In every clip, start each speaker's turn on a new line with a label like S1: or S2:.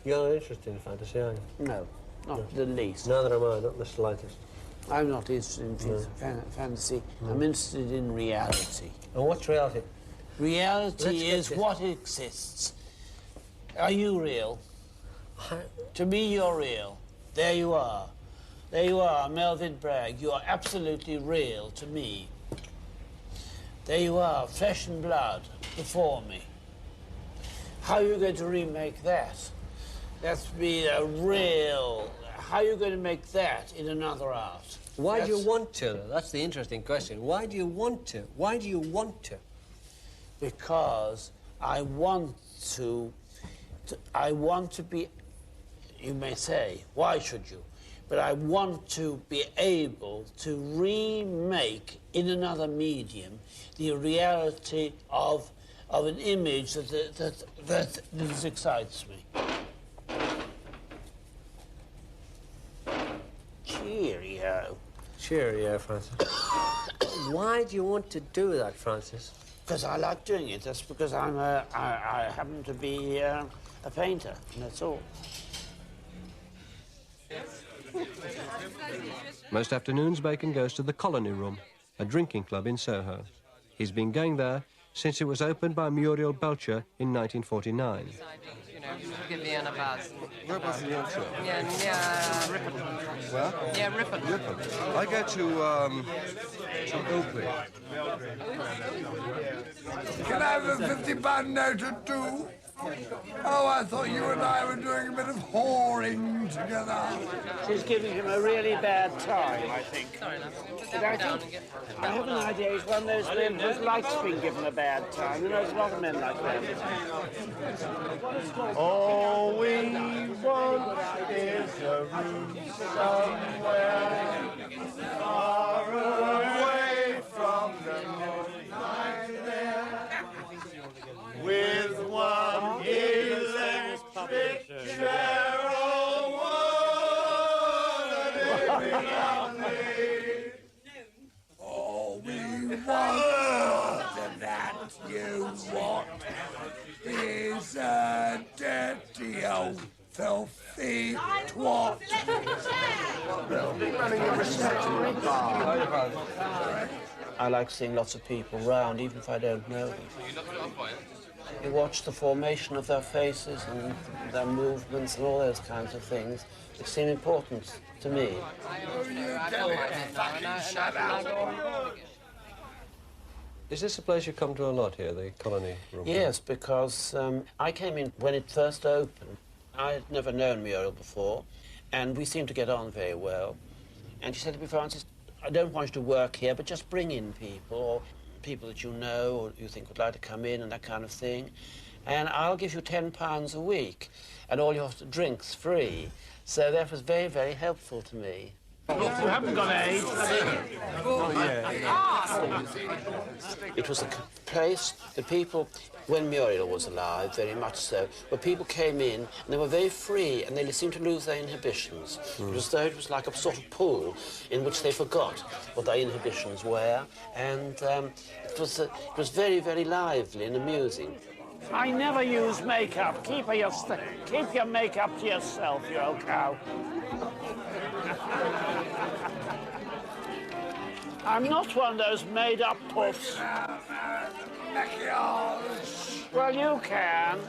S1: You're not interested in fantasy, are you?
S2: No, not the least.
S1: Neither am I, not the slightest.
S2: I'm not interested in fantasy. I'm interested in reality.
S1: And what's reality?
S2: Reality is what exists. Are you real? To me, you're real. There you are. There you are, Melvyn Bragg. You are absolutely real to me. There you are, flesh and blood, before me. How are you going to remake that? That's be a real... How are you going to make that in another art?
S1: Why do you want to? That's the interesting question. Why do you want to? Why do you want to?
S2: Because I want to be... You may say, why should you? But I want to be able to remake in another medium the reality of an image that excites me. Cheerio.
S1: Cheerio, Francis. Why do you want to do that, Francis?
S2: Because I like doing it. That's because I happen to be a painter, and that's all.
S3: Most afternoons, Bacon goes to the Colony Room, a drinking club in Soho. He's been going there since it was opened by Muriel Belcher in 1949.
S4: You know, give Vienna a buzz.
S5: Where was the intro?
S4: Yeah, Ripon.
S5: Where?
S4: Yeah, Ripon.
S5: Ripon. I go to Oakley.
S6: Can I have a £50 note or two? Oh, I thought you and I were doing a bit of whoring together.
S2: She's giving him a really bad time, I think.
S4: Sorry, love.
S2: But I have an idea he's one of those men whose life's been given a bad time. You know, there's a lot of men like that.
S7: All we want is a room somewhere far away from the midnight there, with one electric chair or one
S6: All we want and that you want is a dirty old filthy twat.
S2: I like seeing lots of people round, even if I don't know them. You watch the formation of their faces and their movements and all those kinds of things, which seem important to me.
S1: Is this a place you come to a lot here, the Colony Room?
S2: Yes, because I came in when it first opened. I had never known Muriel before, and we seemed to get on very well. And she said to me, Francis, I don't want you to work here, but just bring in people, or people that you know or you think would like to come in and that kind of thing. And I'll give you £10 a week, and all your drinks free. So that was very, very helpful to me. You haven't got AIDS, have you? Oh, yeah. It was a place that people, when Muriel was alive, very much so, where people came in and they were very free and they seemed to lose their inhibitions. It was as though it was like a sort of pool in which they forgot what their inhibitions were, and it was very, very lively and amusing. I never use makeup. Keep your makeup to yourself, you old cow. I'm not one of those made-up puffs. Well, you can.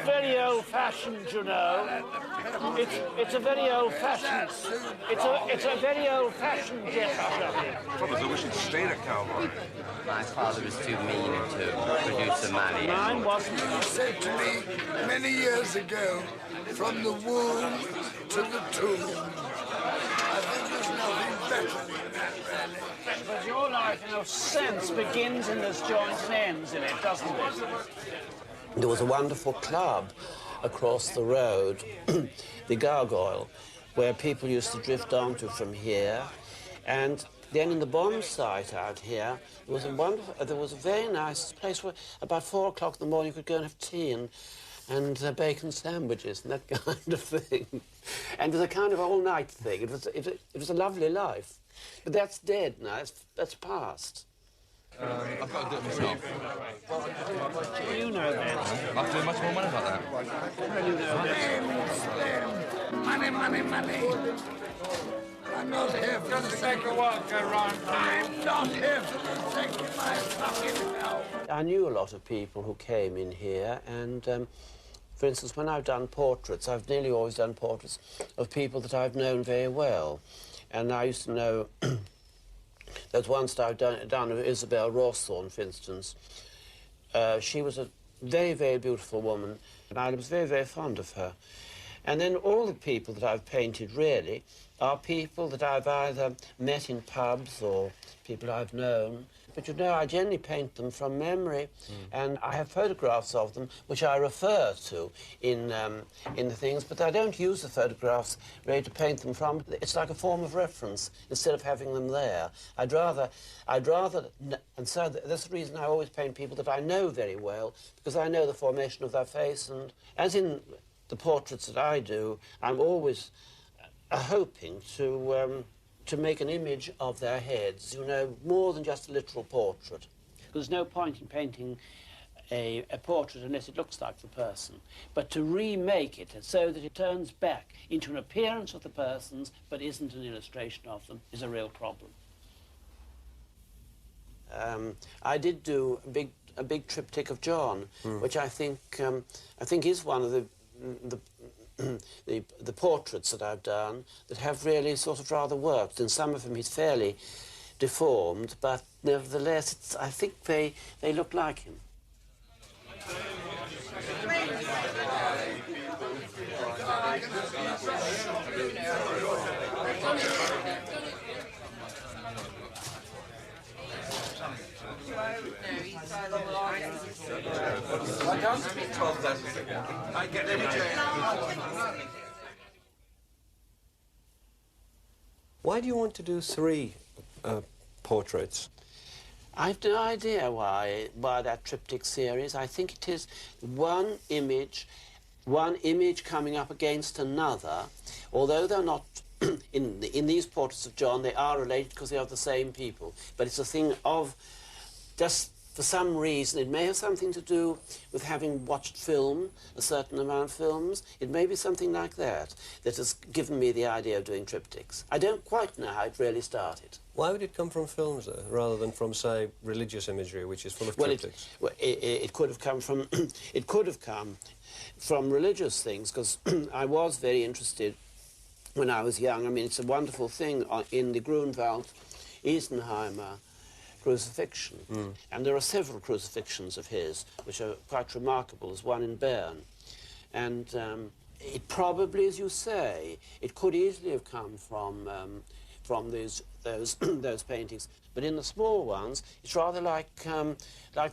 S2: Very old-fashioned, you know. It's a very old-fashioned. It's a very old-fashioned gesture.
S5: Trouble is, I wish he'd stayed a cowboy.
S4: My father was too mean to produce the money.
S2: Mine wasn't.
S6: You said to me many years ago, from the womb to the tomb. I think there's nothing better than that, really.
S2: But your life, in a sense, begins in this joint and ends in it, doesn't it? There was a wonderful club across the road, the Gargoyle, where people used to drift onto from here. And then in the bomb site out here, there was a very nice place where about 4 o'clock in the morning you could go and have tea and bacon sandwiches and that kind of thing. And it was a kind of all-night thing. It was a lovely life. But that's dead now. That's past.
S5: I've got to do it myself.
S2: You know that.
S5: I've doing much more money like that.
S2: You know that.
S6: Slim. Money, money, money. I'm not here for the sake of work, Ron. I'm not here for the sake of my fucking health.
S2: I knew a lot of people who came in here, and for instance, when I've done portraits, I've nearly always done portraits of people that I've known very well. And I used to know, there's once I've done of Isabel Rawsthorne, for instance. She was a very, very beautiful woman, and I was very, very fond of her. And then all the people that I've painted, really, are people that I've either met in pubs or people I've known. But, you know, I generally paint them from memory, and I have photographs of them which I refer to in the things, but I don't use the photographs really to paint them from. It's like a form of reference instead of having them there. I'd rather, and so that's the reason I always paint people that I know very well, because I know the formation of their face, and as in the portraits that I do, I'm always hoping to make an image of their heads, you know, more than just a literal portrait. There's no point in painting a portrait unless it looks like the person, but to remake it so that it turns back into an appearance of the persons but isn't an illustration of them is a real problem. I did do a big triptych of John, which I think is one of the portraits that I've done that have really sort of rather worked. And some of them he's fairly deformed, but nevertheless, I think they look like him.
S5: I can't speak 12,000. I get Lady Jane.
S1: Why do you want to do 3 portraits?
S2: I've no idea why that triptych series. I think it is one image coming up against another, although they're not. In these portraits of John, they are related because they are the same people. But it's a thing of just. For some reason, it may have something to do with having watched film, a certain amount of films. It may be something like that that has given me the idea of doing triptychs. I don't quite know how it really started.
S1: Why would it come from films, though, rather than from, say, religious imagery, which is full of triptychs?
S2: It could have come from it could have come from religious things, because I was very interested when I was young. I mean, it's a wonderful thing in the Grunewald Isenheimer crucifixion. And there are several crucifixions of his which are quite remarkable. There's one in Bern. And it probably, as you say, it could easily have come from those those paintings. But in the small ones, it's rather like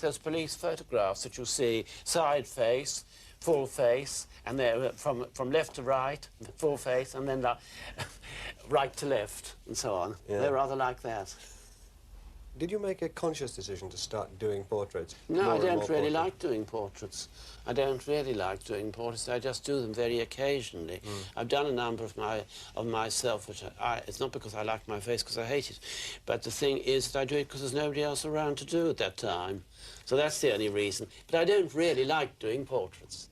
S2: those police photographs that you see, side face, full face, and they're from left to right, full face, and then right to left, and so on.
S1: Yeah.
S2: They're rather like that.
S1: Did you make a conscious decision to start doing portraits?
S2: No, I don't really like doing portraits. I don't really like doing portraits. I just do them very occasionally. I've done a number of myself, which it's not because I like my face, because I hate it. But the thing is that I do it because there's nobody else around to do at that time. So that's the only reason. But I don't really like doing portraits.